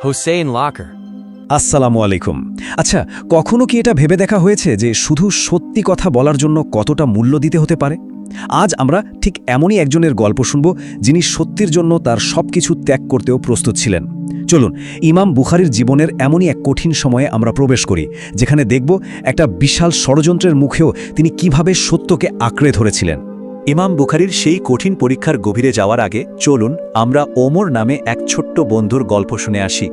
Hossein Locker. আসসালামু আলাইকুম। আচ্ছা, কখনো কি এটা ভেবে দেখা হয়েছে যে শুধু সত্যি কথা বলার জন্য কতটা মূল্য দিতে হতে পারে? আজ আমরা ঠিক এমনই একজনের গল্প শুনব, যিনি সত্যির জন্য তার সবকিছু ত্যাগ করতেও প্রস্তুত ছিলেন। চলুন, ইমাম বুখারীর জীবনের এমনই এক কঠিন সময়ে আমরা প্রবেশ করি, যেখানে দেখব একটা বিশাল ষড়যন্ত্রের মুখেও তিনি কিভাবে সত্যকে আঁকড়ে ধরেছিলেন। ইমাম বুখারীর সেই কঠিন পরীক্ষার গভীরে যাওয়ার আগে চলুন আমরা ওমর নামে এক ছোট্ট বন্ধুর গল্প শুনে আসি।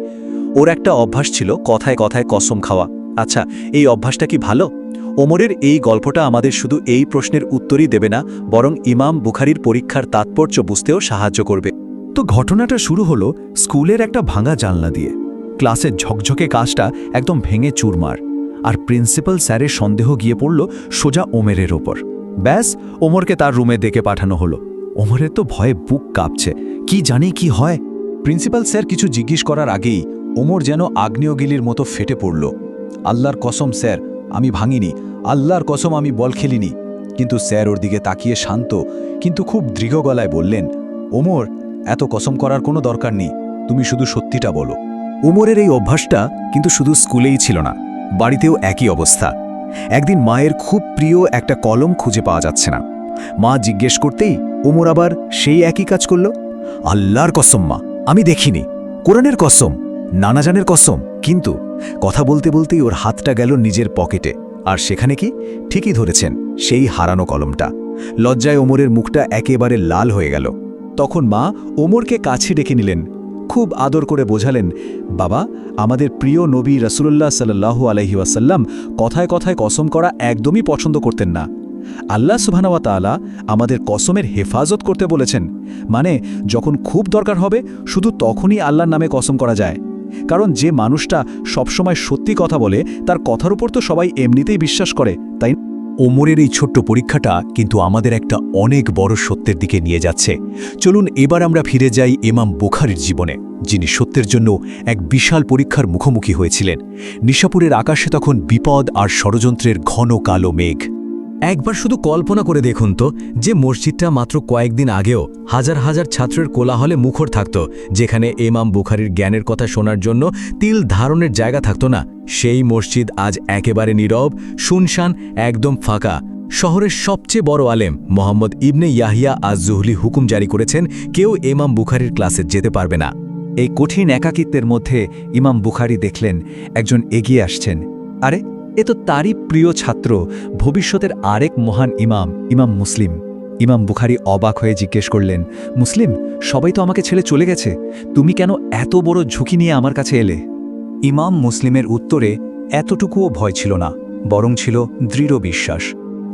ওর একটা অভ্যাস ছিল কথায় কথায় কসম খাওয়া। আচ্ছা, এই অভ্যাসটা কি ভালো? ওমরের এই গল্পটা আমাদের শুধু এই প্রশ্নের উত্তরই দেবে না, বরং ইমাম বুখারীর পরীক্ষার তাৎপর্য বুঝতেও সাহায্য করবে। তো ঘটনাটা শুরু হলো স্কুলের একটা ভাঙা জানলা দিয়ে। ক্লাসের ঝকঝকে কাজটা একদম ভেঙে চুরমার, আর প্রিন্সিপাল স্যারের সন্দেহ গিয়ে পড়ল সোজা ওমরের ওপর। ব্যাস, ওমরকে তার রুমে ডেকে পাঠানো হলো। ওমরের তো ভয়ে বুক কাঁপছে, কি জানি কি হয়। প্রিন্সিপাল স্যার কিছু জিজ্ঞেস করার আগেই ওমর যেন আগ্নেয়গিলির মতো ফেটে পড়ল। আল্লাহর কসম স্যার, আমি ভাঙিনি, আল্লাহর কসম আমি বল খেলিনি। কিন্তু স্যার ওর দিকে তাকিয়ে শান্ত কিন্তু খুব দৃঢ় গলায় বললেন, ওমর, এত কসম করার কোনো দরকার নেই, তুমি শুধু সত্যিটা বলো। ওমরের এই অভ্যাসটা কিন্তু শুধু স্কুলেই ছিল না, বাড়িতেও একই অবস্থা। একদিন মায়ের খুব প্রিয় একটা কলম খুঁজে পাওয়া যাচ্ছে না। মা জিজ্ঞেস করতেই ওমর আবার সেই একই কাজ করল। আল্লাহর কসম মা, আমি দেখিনি, কোরআনের কসম, নানাজানের কসম। কিন্তু কথা বলতে বলতেই ওর হাতটা গেল নিজের পকেটে, আর সেখানে কি, ঠিকই ধরেছেন, সেই হারানো কলমটা। লজ্জায় ওমরের মুখটা একেবারে লাল হয়ে গেল। তখন মা ওমরকে কাছে ডেকে নিলেন, খুব আদর করে বোঝালেন, বাবা, আমাদের প্রিয় নবী রাসূলুল্লাহ সাল্লাল্লাহু আলাইহি ওয়াসাল্লাম কথায় কথায় কসম করা একদমই পছন্দ করতেন না। আল্লাহ সুবহানাহু ওয়া তাআলা আমাদের কসমের হেফাজত করতে বলেছেন, মানে যখন খুব দরকার হবে শুধু তখনই আল্লাহর নামে কসম করা যায়। কারণ যে মানুষটা সবসময় সত্যি কথা বলে তার কথার উপর তো সবাই এমনিতেই বিশ্বাস করে, তাই না? ওমরের এই ছোট্ট পরীক্ষাটা কিন্তু আমাদের একটা অনেক বড় সত্যের দিকে নিয়ে যাচ্ছে। চলুন এবার আমরা ফিরে যাই ইমাম বুখারীর জীবনে, যিনি সত্যের জন্য এক বিশাল পরীক্ষার মুখোমুখি হয়েছিলেন। নিশাপুরের আকাশে তখন বিপদ আর ষড়যন্ত্রের ঘন কালো মেঘ। একবার শুধু কল্পনা করে দেখুন তো, যে মসজিদটা মাত্র কয়েকদিন আগেও হাজার হাজার ছাত্রের কোলাহলে মুখর থাকত, যেখানে ইমাম বুখারীর জ্ঞানের কথা শোনার জন্য তিল ধারণের জায়গা থাকত না, সেই মসজিদ আজ একেবারে নীরব, শুনশান, একদম ফাঁকা। শহরের সবচেয়ে বড় আলেম মোহাম্মদ ইবনে ইয়াহিয়া আজ-জুহলি হুকুম জারি করেছেন, কেউ ইমাম বুখারীর ক্লাসে যেতে পারবে না। এই কঠিন একাকিত্বের মধ্যে ইমাম বুখারী দেখলেন একজন এগিয়ে আসছেন। আরে, এ তো তারই প্রিয় ছাত্র, ভবিষ্যতের আরেক মহান ইমাম, ইমাম মুসলিম। ইমাম বুখারী অবাক হয়ে জিজ্ঞেস করলেন, মুসলিম, সবাই তো আমাকে ছেড়ে চলে গেছে, তুমি কেন এত বড় ঝুঁকি নিয়ে আমার কাছে এলে? ইমাম মুসলিমের উত্তরে এতটুকুও ভয় ছিল না, বরং ছিল দৃঢ় বিশ্বাস।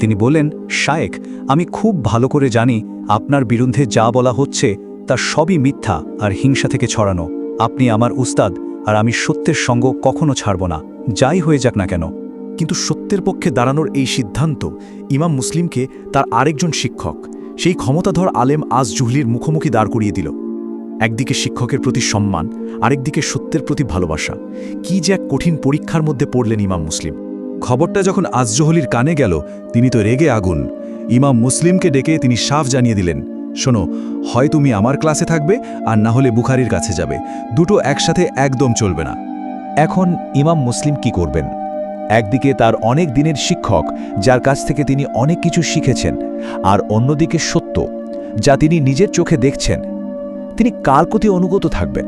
তিনি বললেন, শায়েখ, আমি খুব ভালো করে জানি আপনার বিরুদ্ধে যা বলা হচ্ছে তা সবই মিথ্যা আর হিংসা থেকে ছড়ানো। আপনি আমার উস্তাদ, আর আমি সত্যের সঙ্গ কখনো ছাড়ব না, যাই হয়ে যাক না কেন। কিন্তু সত্যের পক্ষে দাঁড়ানোর এই সিদ্ধান্ত ইমাম মুসলিমকে তার আরেকজন শিক্ষক, সেই ক্ষমতাধর আলেম আজ-জুহলির মুখোমুখি দাঁড় করিয়ে দিল। একদিকে শিক্ষকের প্রতি সম্মান, আরেকদিকে সত্যের প্রতি ভালোবাসা। কি যে এক কঠিন পরীক্ষার মধ্যে পড়লেন ইমাম মুসলিম। খবরটা যখন আজ-জুহলির কানে গেল, তিনি তো রেগে আগুন। ইমাম মুসলিমকে ডেকে তিনি সাফ জানিয়ে দিলেন, শোনো, হয় তুমি আমার ক্লাসে থাকবে আর না হলে বুখারীর কাছে যাবে, দুটো একসাথে একদম চলবে না। এখন ইমাম মুসলিম কি করবেন? একদিকে তার অনেক দিনের শিক্ষক, যার কাছ থেকে তিনি অনেক কিছু শিখেছেন, আর অন্যদিকে সত্য, যা তিনি নিজের চোখে দেখছেন। তিনি কার প্রতি অনুগত থাকবেন?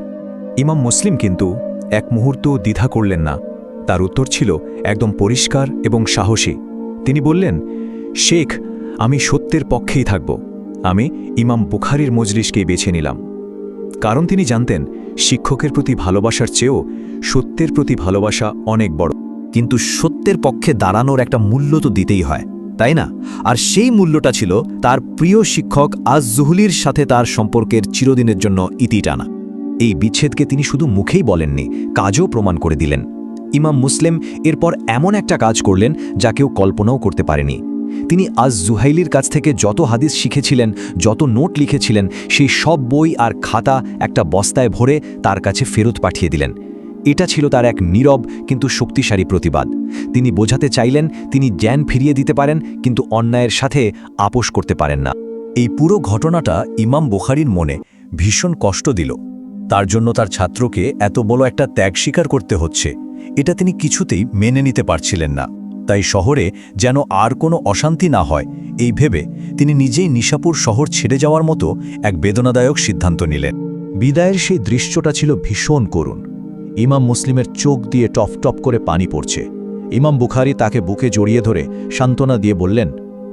ইমাম মুসলিম কিন্তু এক মুহূর্ত দ্বিধা করলেন না। তার উত্তর ছিল একদম পরিষ্কার এবং সাহসী। তিনি বললেন, শেখ, আমি সত্যের পক্ষেই থাকব। আমি ইমাম বুখারীর মজলিসকেই বেছে নিলাম। কারণ তিনি জানতেন শিক্ষকের প্রতি ভালোবাসার চেয়েও সত্যের প্রতি ভালোবাসা অনেক বড়। কিন্তু সত্যের পক্ষে দাঁড়ানোর একটা মূল্য তো দিতেই হয়, তাই না? আর সেই মূল্যটা ছিল তার প্রিয় শিক্ষক আজ-জুহলির সাথে তার সম্পর্কের চিরদিনের জন্য ইতি টানা। এই বিচ্ছেদকে তিনি শুধু মুখেই বলেননি, কাজও প্রমাণ করে দিলেন। ইমাম মুসলিম এরপর এমন একটা কাজ করলেন যা কেউ কল্পনাও করতে পারেনি। তিনি আজ-জুহাইলির কাছ থেকে যত হাদিস শিখেছিলেন, যত নোট লিখেছিলেন, সেই সব বই আর খাতা একটা বস্তায় ভরে তার কাছে ফেরত পাঠিয়ে দিলেন। এটা ছিল তার এক নীরব কিন্তু শক্তিশালী প্রতিবাদ। তিনি বোঝাতে চাইলেন তিনি জ্ঞান ফিরিয়ে দিতে পারেন, কিন্তু অন্যায়ের সাথে আপোষ করতে পারেন না। এই পুরো ঘটনাটা ইমাম বুখারীর মনে ভীষণ কষ্ট দিল। তার জন্য তার ছাত্রকে এত বড় একটা ত্যাগ স্বীকার করতে হচ্ছে, এটা তিনি কিছুতেই মেনে নিতে পারছিলেন না। তাই শহরে যেন আর কোনো অশান্তি না হয় এই ভেবে তিনি নিজেই নিশাপুর শহর ছেড়ে যাওয়ার মতো এক বেদনাদায়ক সিদ্ধান্ত নিলেন। বিদায়ের সেই দৃশ্যটা ছিল ভীষণ করুণ। ইমাম মুসলিমের চোখ দিয়ে টপ টপ করে পানি পড়ছে। ইমাম বুখারী তাকে বুকে জড়িয়ে ধরে সান্ত্বনা দিয়ে বললেন,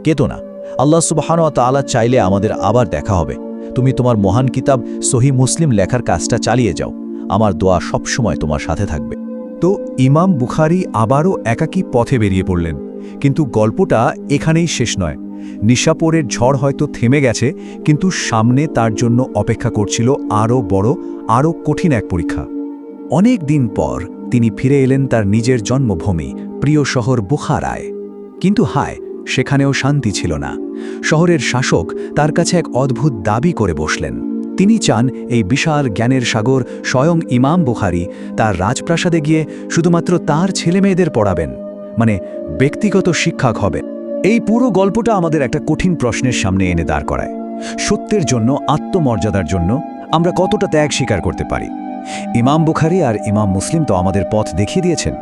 কেতো না, আল্লাহ সুবহানাহু ওয়া তাআলা চাইলে আমাদের আবার দেখা হবে। তুমি তোমার মহান কিতাব সহিহ মুসলিম লেখার কাজটা চালিয়ে যাও, আমার দোয়া সবসময় তোমার সাথে থাকবে। তো ইমাম বুখারী আবারও একাকী পথে বেরিয়ে পড়লেন। কিন্তু গল্পটা এখানেই শেষ নয়। নিশাপুরের ঝড় হয়তো থেমে গেছে, কিন্তু সামনে তার জন্য অপেক্ষা করছিল আরও বড়, আরও কঠিন এক পরীক্ষা। অনেক দিন পর তিনি ফিরে এলেন তার নিজের জন্মভূমি, প্রিয় শহর বুখারায়। কিন্তু হায়, সেখানেও শান্তি ছিল না। শহরের শাসক তার কাছে এক অদ্ভুত দাবি করে বসলেন। তিনি চান এই বিশাল জ্ঞানের সাগর স্বয়ং ইমাম বুখারী তার রাজপ্রাসাদে গিয়ে শুধুমাত্র তার ছেলেমেয়েদের পড়াবেন, মানে ব্যক্তিগত শিক্ষক হবে। এই পুরো গল্পটা আমাদের একটা কঠিন প্রশ্নের সামনে এনে দাঁড় করায়। সত্যের জন্য, আত্মমর্যাদার জন্য আমরা কতটা ত্যাগ স্বীকার করতে পারি? ইমাম বুখারী আর ইমাম মুসলিম তো আমাদের পথ দেখিয়ে দিয়েছেন,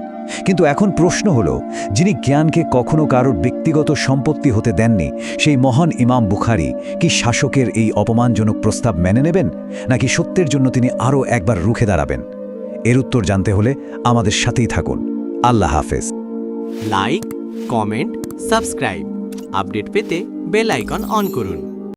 কিন্তু এখন প্রশ্ন হলো, যিনি জ্ঞানকে কখনো কারোর ব্যক্তিগত সম্পত্তি হতে দেননি, সেই মহান ইমাম বুখারী কি শাসকের এই অপমানজনক প্রস্তাব মেনে নেবেন, নাকি সত্যের জন্য তিনি আরও একবার রুখে দাঁড়াবেন? এর উত্তর জানতে হলে আমাদের সাথেই থাকুন। আল্লাহ হাফেজ। লাইক, কমেন্ট, সাবস্ক্রাইব, আপডেট পেতে বেল আইকন অন করুন।